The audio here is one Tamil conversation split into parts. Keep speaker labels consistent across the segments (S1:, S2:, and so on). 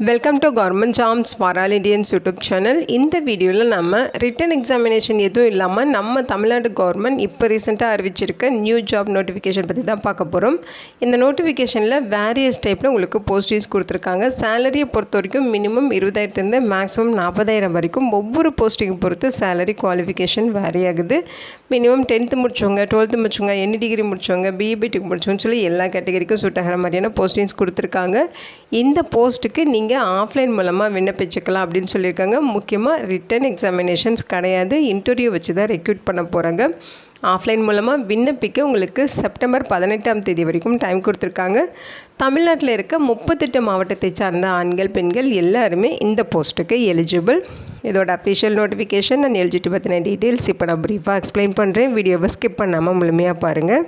S1: Welcome to government jobs for all Indians YouTube channel. இந்த வீடியோவில் நம்ம ரிட்டன் எக்ஸாமினேஷன் எதுவும் இல்லாமல் நம்ம தமிழ்நாடு கவர்மெண்ட் இப்போ ரீசெண்டாக அறிவிச்சிருக்க நியூ ஜாப் நோட்டிஃபிகேஷன் பற்றி தான் பார்க்க போகிறோம். இந்த நோட்டிஃபிகேஷனில் வேரியஸ் டைப்பில் உங்களுக்கு போஸ்டிங்ஸ் கொடுத்துருக்காங்க. சேலரியை பொறுத்த வரைக்கும் மினிமம் 20,000 மேக்ஸிமம் 40,000 வரைக்கும். ஒவ்வொரு போஸ்டிங் பொறுத்து சேலரி குவாலிஃபிகேஷன் வேரி ஆகுது. மினிமம் 10th முடிச்சவங்க, 12th முடிச்சவங்க, என்ன டிகிரி முடிச்சவங்க, பிஇபிடிக்கு முடிச்சவங்கன்னு சொல்லி எல்லா கேட்டகரிக்கும் சூட் ஆகிற மாதிரியான போஸ்டிங்ஸ் கொடுத்துருக்காங்க. இந்த போஸ்ட்டுக்கு நீங்கள் ஆஃப்லைன் மூலமாக விண்ணப்பிச்சுக்கலாம் அப்படின்னு சொல்லியிருக்காங்க. முக்கியமாக ரிட்டன் எக்ஸாமினேஷன்ஸ் கிடையாது, இன்டர்வியூ வச்சு தான் ரெக்ரூட் பண்ண போகிறாங்க. ஆஃப்லைன் மூலமாக விண்ணப்பிக்க உங்களுக்கு செப்டம்பர் 18ஆம் தேதி வரைக்கும் டைம் கொடுத்துருக்காங்க. தமிழ்நாட்டில் இருக்க 38 மாவட்டத்தை சார்ந்த ஆண்கள் பெண்கள் எல்லாருமே இந்த போஸ்ட்டுக்கு எலிஜிபிள். இதோட அஃபிஷியல் நோட்டிஃபிகேஷன் அண்ட் எலிஜிபிலிட்டி பற்றின டீட்டெயில்ஸ் இப்போ நான் ப்ரீஃபாக எக்ஸ்பிளைன் பண்ணுறேன். வீடியோவை ஸ்கிப் பண்ணாமல் முழுமையாக பாருங்கள்.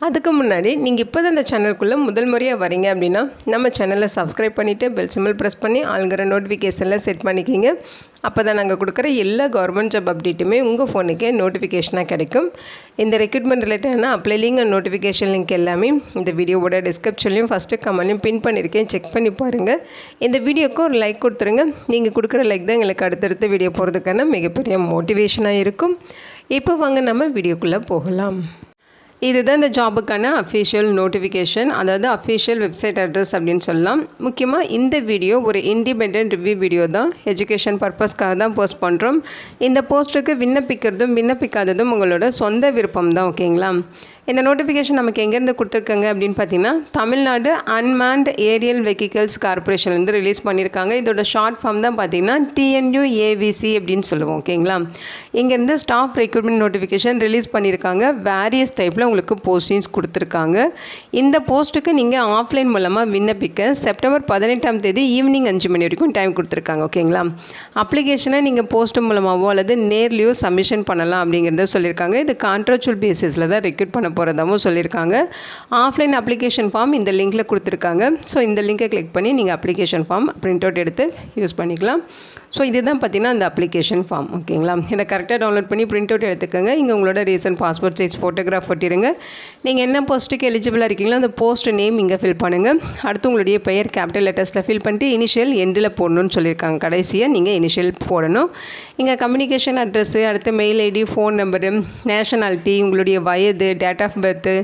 S1: அதுக்கு முன்னாடி நீங்கள் இப்போ தான் இந்த சேனலுக்குள்ளே முதல் முறையாக வரீங்க அப்படின்னா நம்ம சேனலை சப்ஸ்கிரைப் பண்ணிவிட்டு பெல் சிம்பிள் ப்ரெஸ் பண்ணி ஆளுங்கிற நோட்டிஃபிகேஷனில் செட் பண்ணிக்கிங்க. அப்போ தான் நாங்கள் கொடுக்குற எல்லா கவர்மெண்ட் ஜாப் அப்டேட்டுமே உங்கள் ஃபோனுக்கே நோட்டிஃபிகேஷனாக கிடைக்கும். இந்த ரெக்ரூட்மெண்ட் ரிலேட்டடான apply link and notification link எல்லாமே இந்த வீடியோவோட டிஸ்கிரிப்ஷன்லையும் ஃபஸ்ட்டு கமெண்ட்லையும் பின் பண்ணியிருக்கேன், செக் பண்ணி பாருங்கள். இந்த வீடியோக்கு ஒரு லைக் கொடுத்துருங்க. நீங்கள் கொடுக்குற லைக் தான் எங்களுக்கு அடுத்தடுத்த வீடியோ போகிறதுக்கான மிகப்பெரிய மோட்டிவேஷனாக இருக்கும். இப்போ வாங்க நம்ம வீடியோக்குள்ளே போகலாம். இதுதான் இந்த ஜாபுக்கான அஃபிஷியல் நோட்டிஃபிகேஷன், அதாவது அஃபிஷியல் வெப்சைட் அட்ரஸ் அப்படின்னு சொல்லலாம். முக்கியமாக இந்த வீடியோ ஒரு இண்டிபெண்டன்ட் ரிவ்யூ வீடியோ தான், எஜுகேஷன் பர்பஸ்க்காக தான் போஸ்ட் பண்ணுறோம். இந்த போஸ்ட்டுக்கு விண்ணப்பிக்கிறதும் விண்ணப்பிக்காததும் உங்களோட சொந்த விருப்பம் தான், ஓகேங்களா? இந்த நோட்டிஃபிகேஷன் நமக்கு எங்கேருந்து கொடுத்துருக்காங்க அப்படின்னு பார்த்தீங்கன்னா தமிழ்நாடு அன்மேன்ட் ஏரியல் வெஹிக்கிள்ஸ் கார்பரேஷன்லேருந்து ரிலீஸ் பண்ணியிருக்காங்க. இதோட ஷார்ட் ஃபார்ம் தான் பார்த்தீங்கன்னா TNUAVC அப்படின்னு சொல்லுவோம், ஓகேங்களா? இங்கேருந்து ஸ்டாஃப் ரெக்ரூட்மெண்ட் நோட்டிஃபிகேஷன் ரிலீஸ் பண்ணியிருக்காங்க. வேரியஸ் டைப்பில் உங்களுக்கு போஸ்டிங்ஸ் கொடுத்துருக்காங்க. இந்த போஸ்ட்டுக்கு நீங்கள் ஆஃப்லைன் மூலமாக விண்ணப்பிக்க செப்டம்பர் 18ஆம் தேதி ஈவினிங் 5 மணி வரைக்கும் டைம் கொடுத்துருக்காங்க, ஓகேங்களா? அப்ளிகேஷனை நீங்கள் போஸ்ட் மூலமாகவோ அல்லது நேர்லேயோ சப்மிஷன் பண்ணலாம் அப்படிங்கிறத சொல்லியிருக்காங்க. இது கான்ட்ராக்சுவல் பேசிஸில் தான் ரெக்ரூட் பண்ண போகிறதாகவும் சொல்லியிருக்காங்க. ஆஃப்லைன் அப்ளிகேஷன் ஃபார்ம் இந்த லிங்கில் கொடுத்துருக்காங்க. ஸோ இந்த லிங்கை கிளிக் பண்ணி நீங்கள் அப்ளிகேஷன் ஃபார்ம் பிரிண்ட் அவுட் எடுத்து யூஸ் பண்ணிக்கலாம். ஸோ இதுதான் பார்த்தீங்கன்னா அந்த அப்ளிகேஷன் ஃபார்ம், ஓகேங்களா? இதை கரெக்டாக டவுன்லோட் பண்ணி பிரிண்ட் அவுட் எடுத்துக்கோங்க. இங்கே உங்களோட ரீசன்ட் பாஸ்போர்ட் சைஸ் ஃபோட்டோகிராஃப் ஒட்டிடுங்க. நீங்கள் என்ன போஸ்ட்டுக்கு எலிஜிபிளாக இருக்கீங்களோ அந்த போஸ்ட் நேம் இங்கே ஃபில் பண்ணுங்கள். அடுத்து உங்களுடைய பெயர் கேபிட்டல் லெட்டர்ஸில் ஃபில் பண்ணிட்டு இனிஷியல் எண்டில் போடணும்னு சொல்லியிருக்காங்க. கடைசியாக நீங்கள் இனிஷியல் போடணும். இங்கே கம்யூனிகேஷன் அட்ரஸ்ஸு, அடுத்து mail ID, phone number, nationality, உங்களுடைய வயது, date of birth,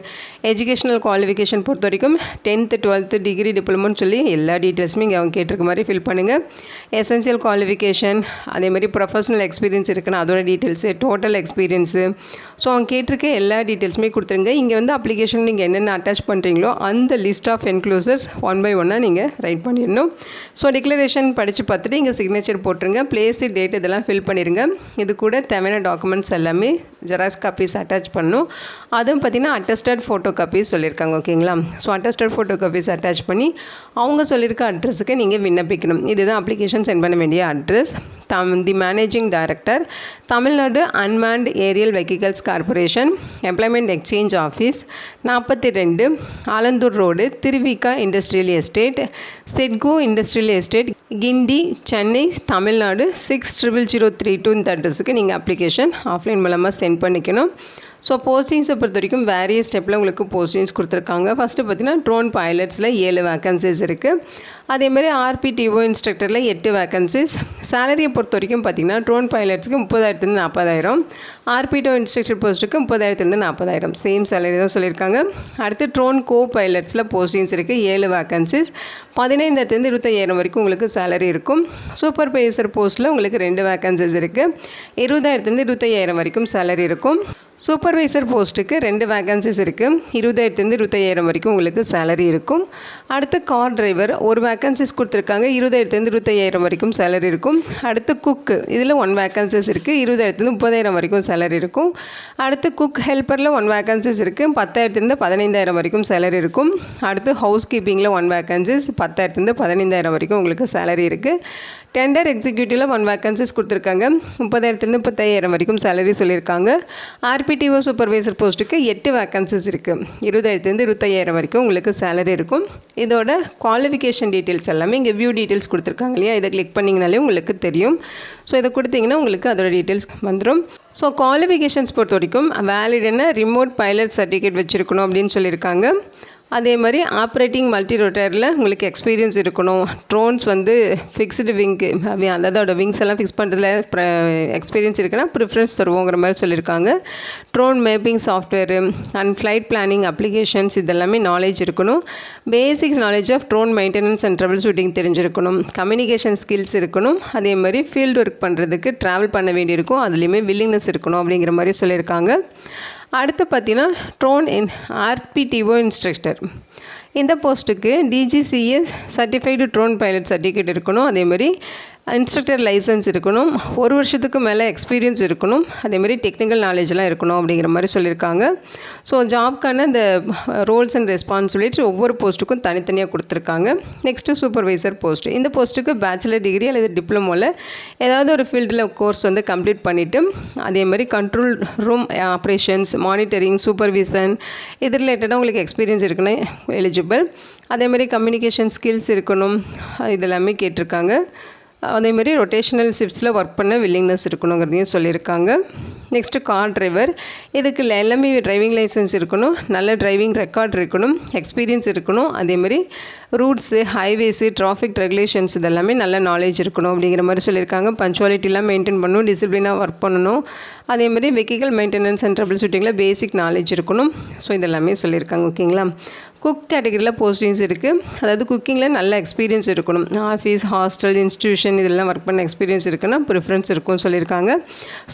S1: educational qualification பொறுத்த வரைக்கும் 10th 12th டிகிரி டிப்ளமோன்னு சொல்லி எல்லா டீட்டெயில்ஸுமே இங்கே அவங்க கேட்டிருக்க மாதிரி ஃபில் பண்ணுங்கள். எசென்சியல் குவாலிஃபிகேஷன், அதேமாதிரி ப்ரொஃபஷனல் எக்ஸ்பீரியன்ஸ் இருக்குன்னா அதோட டீட்டெயில்ஸு, டோட்டல் எக்ஸ்பீரியன்ஸு, ஸோ அவங்க கேட்டிருக்க எல்லா டீட்டெயில்ஸுமே கொடுத்துருங்க. இங்கே வந்து அப்ளிகேஷன் நீங்கள் என்னென்ன அட்டாச் பண்ணுறீங்களோ அந்த லிஸ்ட் ஆஃப் என்க்ளோசர்ஸ் 1 by 1 நீங்கள் ரைட் பண்ணிடணும். ஸோ டிக்ளரேஷன் படித்து பார்த்துட்டு இங்கே சிக்னேச்சர் போட்டுருங்க. பிளேஸு, டேட் இதெல்லாம் ஃபில் பண்ணிடுங்க. இது கூட தேவையான டாக்குமெண்ட்ஸ் எல்லாமே ஜெராக்ஸ் காப்பீஸ் அட்டாச் பண்ணணும். அதுவும் பார்த்திங்கன்னா அட்டஸ்டட் ஃபோட்டோ காப்பீஸ் சொல்லியிருக்காங்க, ஓகேங்களா? So attested photo copies attach பண்ணி அவங்க சொல்லியிருக்க அட்ரஸுக்கு நீங்கள் விண்ணப்பிக்கணும். இதுதான் அப்ளிகேஷன் சென்ட் பண்ண வேண்டிய address. The managing director, Tamil Nadu unmanned aerial vehicles corporation, employment exchange office, 42 Alandur road, Thiruvika industrial estate, SIDCO industrial estate, Guindy, Chennai, Tamil Nadu 600032 இந்த அட்ரஸுக்கு நீங்கள் அப்ளிகேஷன் ஆஃப்லைன் மூலமாக சென்ட் பண்ணிக்கணும். ஸோ போஸ்டிங்ஸை பொறுத்த வரைக்கும் வேரியஸ் ஸ்டெப்பில் உங்களுக்கு போஸ்டிங்ஸ் கொடுத்துருக்காங்க. ஃபஸ்ட்டு பார்த்தீங்கன்னா ட்ரோன் பைலட்ஸில் 7 வேக்கன்சிஸ் இருக்குது. அதேமாதிரி RPTO இன்ஸ்ட்ரக்டரில் 8 வேக்கன்சிஸ். சேலரியை பொறுத்த வரைக்கும் பார்த்திங்கன்னா ட்ரோன் பைலட்ஸுக்கு 30,000 40,000, RPTO இன்ஸ்ட்ரக்டர் போஸ்ட்டுக்கு 30,000 40,000 சேம் சேலரி தான் சொல்லியிருக்காங்க. அடுத்து ட்ரோன் கோ பைலட்ஸில் போஸ்டிங்ஸ் இருக்குது, 7 வேக்கன்சிஸ். 15,000 25,000 வரைக்கும் உங்களுக்கு சேலரி இருக்கும். சூப்பர்வைசர் போஸ்ட்டில் உங்களுக்கு 2 வேக்கன்சிஸ் இருக்குது, 20,000 25,000 வரைக்கும் சேலரி இருக்கும். சூப்பர்வைசர் போஸ்ட்டுக்கு 2 வேக்கன்சிஸ் இருக்குது, 20,000 25,000 வரைக்கும் உங்களுக்கு சேலரி இருக்கும். அடுத்து கார் டிரைவர் 1 வேக்கன்சிஸ் கொடுத்துருக்காங்க, 20,000 25,000 வரைக்கும் சேலரி இருக்கும். அடுத்து குக்கு இதில் 1 வேக்கன்சிஸ் இருக்குது, 20,000 30,000 வரைக்கும் சேலரி இருக்கும். அடுத்து குக் ஹெல்ப்பரில் 1 வேக்கன்சிஸ் இருக்குது, 10,000 15,000 வரைக்கும் சேலரி இருக்கும். அடுத்து ஹவுஸ் கீப்பிங்கில் 1 வேக்கன்சிஸ், 10,000 15,000 வரைக்கும் உங்களுக்கு சேலரி இருக்குது. டெண்டர் எக்ஸிக்யூட்டிவில் 1 வேக்கன்சிஸ் கொடுத்துருக்காங்க, 30,000 35,000 வரைக்கும் சேலரி சொல்லியிருக்காங்க. RPTO சூப்பர்வைசர் போஸ்ட்டுக்கு 8 வேக்கன்சிஸ் இருக்குது, 20,000 25,000 வரைக்கும் உங்களுக்கு சேலரி இருக்கும். இதோட குவாலிஃபிகேஷன் டீட்டெயில்ஸ் எல்லாமே இங்கே வியூ டீட்டெயில்ஸ் கொடுத்துருக்காங்க இல்லையா, இதை கிளிக் பண்ணிங்கனாலே உங்களுக்கு தெரியும். ஸோ இதை கொடுத்தீங்கன்னா உங்களுக்கு அதோட டீட்டெயில்ஸ் வந்துடும். ஸோ குவாலிஃபிகேஷன்ஸ் பொறுத்த வரைக்கும் வேலிடான ரிமோட் பைலட் சர்டிஃபிகேட் வச்சுருக்கணும் அப்படின்னு சொல்லியிருக்காங்க. அதே மாதிரி ஆப்ரேட்டிங் மல்டி ரொட்டரில் உங்களுக்கு எக்ஸ்பீரியன்ஸ் இருக்கணும். ட்ரோன்ஸ் வந்து ஃபிக்ஸ்டு விங்கு அதோட விங்ஸ் எல்லாம் ஃபிக்ஸ் பண்ணுறதுல எக்ஸ்பீரியன்ஸ் இருக்குன்னா ப்ரிஃபரன்ஸ் தருவோங்கிற மாதிரி சொல்லியிருக்காங்க. Drone mapping software and flight planning applications இதெல்லாமே நாலேஜ் இருக்கணும். Basics knowledge of drone maintenance and troubleshooting தெரிஞ்சிருக்கணும். கம்யூனிகேஷன் ஸ்கில்ஸ் இருக்கணும். அதே மாதிரி ஃபீல்டு ஒர்க் பண்ணுறதுக்கு ட்ராவல் பண்ண வேண்டியிருக்கும். அதுலேயுமே வில்லிங்னஸ் இருக்கணும் அப்படிங்கிற மாதிரி சொல்லியிருக்காங்க. அடுத்து பார்த்தீங்கன்னா ட்ரோன் RPTO இன்ஸ்ட்ரக்டர். இந்த போஸ்ட்டுக்கு DGCA certified drone pilot certificate இருக்கணும். அதேமாதிரி இன்ஸ்ட்ரக்டர் லைசன்ஸ் இருக்கணும். 1 வருஷத்துக்கு மேலே எக்ஸ்பீரியன்ஸ் இருக்கணும். அதேமாதிரி டெக்னிக்கல் நாலேஜ்லாம் இருக்கணும் அப்படிங்கிற மாதிரி சொல்லியிருக்காங்க. ஸோ ஜாப்க்கான இந்த ரோல்ஸ் அண்ட் ரெஸ்பான்சிபிலிட்டிஸ் ஒவ்வொரு போஸ்ட்டுக்கும் தனித்தனியாக கொடுத்துருக்காங்க. Next supervisor post. இந்த போஸ்ட்டுக்கு பேச்சுலர் டிகிரி அல்லது டிப்ளமோவில் ஏதாவது ஒரு ஃபீல்டில் கோர்ஸ் வந்து கம்ப்ளீட் பண்ணிவிட்டு அதேமாதிரி control room operations, monitoring, supervision இது ரிலேட்டடாக உங்களுக்கு எக்ஸ்பீரியன்ஸ் இருக்குன்னு எலிஜிபிள். அதேமாதிரி கம்யூனிகேஷன் ஸ்கில்ஸ் இருக்கணும். இதெல்லாமே கேட்டிருக்காங்க. அதேமாதிரி ரொட்டேஷனல் ஷிஃப்ட்ஸில் ஒர்க் பண்ண வில்லிங்னஸ் இருக்கணுங்கிறதையும் சொல்லியிருக்காங்க. Next car driver. இதுக்கு எல்லாமே டிரைவிங் லைசன்ஸ் இருக்கணும். நல்ல டிரைவிங் ரெக்கார்ட் இருக்கணும். எக்ஸ்பீரியன்ஸ் இருக்கணும். அதேமாதிரி ரூட்ஸு, ஹைவேஸு, டிராஃபிக் ரெகுலேஷன்ஸ் இதெல்லாமே நல்ல நாலேஜ் இருக்கணும் அப்படிங்கிற மாதிரி சொல்லியிருக்காங்க. பஞ்சுவாலிட்டிலாம் மெயின்டைன் பண்ணணும். டிசிப்ளினாக ஒர்க் பண்ணணும். அதேமாதிரி வெஹிக்கல் மெயின்டெனன்ஸ் அண்ட் ட்ரபிள் ஷூட்டிங்கில் பேசிக் நாலேஜ் இருக்கணும். ஸோ இதெல்லாமே சொல்லியிருக்காங்க. ஓகேங்களா. குக் கேட்டகரியில் போஸ்டிங்ஸ் இருக்குது. அதாவது குக்கிங்கில் நல்ல எக்ஸ்பீரியன்ஸ் இருக்கணும். ஆஃபீஸ், ஹாஸ்டல், இன்ஸ்டியூஷன் இதெல்லாம் ஒர்க் பண்ண எக்ஸ்பீரியன்ஸ் இருக்குன்னா ப்ரிஃபரன்ஸ் இருக்கும்னு சொல்லியிருக்காங்க.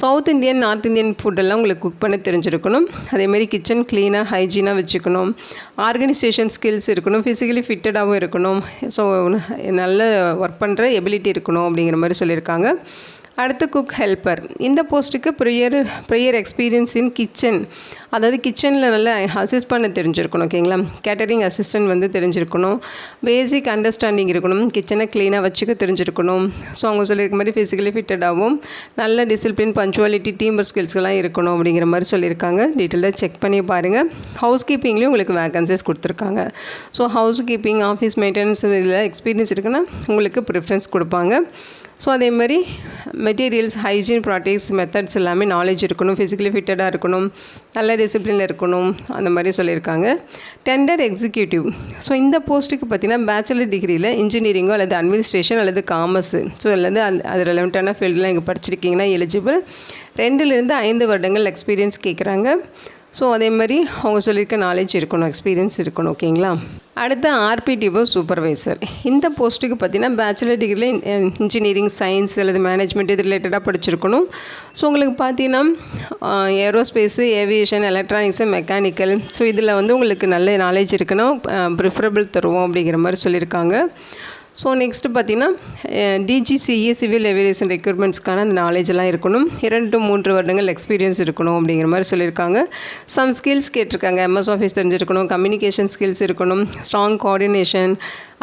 S1: சவுத் இந்தியன், நார்த் இந்தியன் ஃபுட்டெல்லாம் உங்களுக்கு குக் பண்ண தெரிஞ்சிருக்கணும். அதேமாதிரி கிச்சன் க்ளீனாக, ஹைஜீனாக வச்சுக்கணும். ஆர்கனைசேஷன் ஸ்கில்ஸ் இருக்கணும். ஃபிசிக்கலி ஃபிட்டடாகவும் இருக்கணும். ஸோ நல்ல ஒர்க் பண்ணுற எபிலிட்டி இருக்கணும் அப்படிங்கிற மாதிரி சொல்லியிருக்காங்க. அடுத்து குக் ஹெல்ப்பர். இந்த போஸ்ட்டுக்கு ப்ரியர் எக்ஸ்பீரியன்ஸ் இன் கிச்சன், அதாவது கிச்சனில் நல்லா அசிஸ்ட் பண்ண தெரிஞ்சிருக்கணும். ஓகேங்களா. கேட்டரிங் அசிஸ்டன்ட் வந்து தெரிஞ்சிருக்கணும். பேசிக் அண்டர்ஸ்டாண்டிங் இருக்கணும். கிச்சனை க்ளீனாக வச்சுக்க தெரிஞ்சிருக்கணும். ஸோ அவங்க சொல்லியிருக்க மாதிரி ஃபிசிக்கலி ஃபிட்டடாகவும் நல்ல டிசிப்ளின், பஞ்சுவாலிட்டி, டீம் ஒர்க் ஸ்கில்ஸ்லாம் இருக்கணும் அப்படிங்கிற மாதிரி சொல்லியிருக்காங்க. டீட்டெயிலாக செக் பண்ணி பாருங்கள். ஹவுஸ் கீப்பிங்லேயும் உங்களுக்கு வேகன்சிஸ் கொடுத்துருக்காங்க. So how's keeping, office maintenance இதில் எக்ஸ்பீரியன்ஸ் இருக்குன்னா உங்களுக்கு ப்ரிஃபரன்ஸ் கொடுப்பாங்க. ஸோ அதே மாதிரி மெட்டீரியல்ஸ், ஹைஜீன், ப்ராடக்ட்ஸ், மெத்தட்ஸ் எல்லாமே நாலேஜ் இருக்கணும். ஃபிசிக்கலி ஃபிட்டடாக இருக்கணும். நல்ல டிசிப்ளினில் இருக்கணும். அந்த மாதிரி சொல்லியிருக்காங்க. Tender executive. ஸோ இந்த போஸ்ட்டுக்கு பார்த்தீங்கன்னா பேச்சுலர் டிகிரியில் இன்ஜினியரிங்கோ அல்லது அட்மினிஸ்ட்ரேஷன் அல்லது காமர்ஸு, ஸோ அல்லது அது ரெலவெண்ட்டான ஃபீல்டெலாம் இங்கே படிச்சிருக்கீங்கன்னா எலிஜிபிள். 2லிருந்து 5 வருடங்கள் எக்ஸ்பீரியன்ஸ் கேட்குறாங்க. ஸோ அதே மாதிரி அவங்க சொல்லியிருக்க நாலேஜ் இருக்கணும், எக்ஸ்பீரியன்ஸ் இருக்கணும். ஓகேங்களா. அடுத்து RPTO சூப்பர்வைசர். இந்த போஸ்ட்டுக்கு பார்த்தீங்கன்னா பேச்சுலர் டிகிரியில் இன்ஜினியரிங், சயின்ஸ் அல்லது மேனேஜ்மெண்ட் இது ரிலேட்டடாக படிச்சிருக்கணும். ஸோ உங்களுக்கு பார்த்தீங்கன்னா aerospace, aviation, electronics, mechanical, so இதில் வந்து உங்களுக்கு நல்ல நாலேஜ் இருக்குன்னா ப்ரிஃபரபிள் தருவோம் அப்படிங்கிற மாதிரி சொல்லியிருக்காங்க. ஸோ நெக்ஸ்ட்டு பார்த்தீங்கன்னா DGCA சிவில் ஏவியேஷன் ரெக்ரூட்மெண்ட்ஸ்க்கான அந்த நாலேஜெல்லாம் இருக்கணும். 2 to 3 வருடங்கள் எக்ஸ்பீரியன்ஸ் இருக்கணும் அப்படிங்கிற மாதிரி சொல்லியிருக்காங்க. சம் ஸ்கில்ஸ் கேட்டிருக்காங்க. MS ஆஃபீஸ் தெரிஞ்சிருக்கணும். கம்யூனிகேஷன் ஸ்கில்ஸ் இருக்கணும். Strong coordination,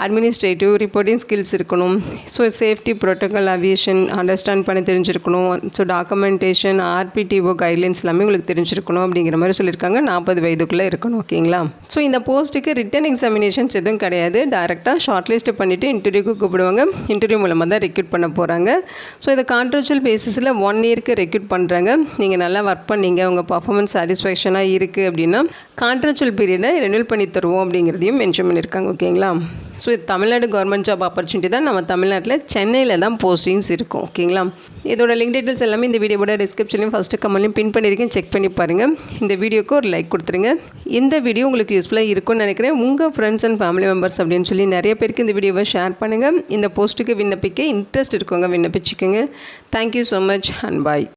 S1: administrative, reporting skills இருக்கணும். So safety, protocol, aviation understand பண்ணி தெரிஞ்சிருக்கணும். ஸோ டாக்குமெண்டேஷன், RPTO கைட்லைன்ஸ் எல்லாமே உங்களுக்கு தெரிஞ்சிருக்கணும் அப்படிங்கிற மாதிரி சொல்லியிருக்காங்க. 40 வயதுக்குள்ளே இருக்கணும். ஓகேங்களா. ஸோ இந்த போஸ்ட்டுக்கு ரிட்டன் எக்ஸாமினேஷன்ஸ் எதுவும் கிடையாது. டேரெக்டாக ஷார்ட் லிஸ்ட் பண்ணிவிட்டு இன்டர்வியூக்கு கூப்பிடுவாங்க. இன்டர்வியூ மூலமாக தான் ரெக்ரூட் பண்ண போகிறாங்க. ஸோ இதை கான்ட்ராக்சுவல் பேசிஸில் 1 இயருக்கு ரெக்ரூட் பண்ணுறாங்க. நீங்கள் நல்லா ஒர்க் பண்ணீங்க, உங்கள் பர்ஃபார்மன்ஸ் சாட்டிஸ்ஃபேக்ஷனாக இருக்குது அப்படின்னா கான்ட்ராக்சுவல் பீரியடை ரெனியூல் பண்ணி தருவோம் அப்படிங்கிறதையும் மென்ஷன் பண்ணியிருக்காங்க. ஓகேங்களா. ஸோ இது தமிழ்நாடு கவர்மெண்ட் ஜாப் ஆப்பர்ச்சுனிட்டி தான். நம்ம தமிழ்நாட்டில் சென்னையில் தான் போஸ்டிங்ஸ் இருக்கும். ஓகேங்களா. இதோட லிங்க் டீட்டெயில்ஸ் எல்லாமே இந்த வீடியோட டிஸ்கிரிப்ஷன்லையும் ஃபஸ்ட்டு கமெண்ட்லையும் பின் பண்ணியிருக்கேன். செக் பண்ணி பாருங்கள். இந்த வீடியோக்கு ஒரு லைக் கொடுத்துருங்க. இந்த வீடியோ உங்களுக்கு யூஸ்ஃபுல்லாக இருக்கும்னு நினைக்கிறேன். உங்கள் ஃப்ரெண்ட்ஸ் அண்ட் ஃபேமிலி மெம்பர்ஸ் அப்படின்னு சொல்லி நிறைய பேருக்கு இந்த வீடியோவை ஷேர் பண்ணுங்கள். இந்த போஸ்ட்டுக்கு விண்ணப்பிக்க இன்ட்ரெஸ்ட் இருக்கவங்க விண்ணப்பிச்சுக்கோங்க. Thank you so much and bye.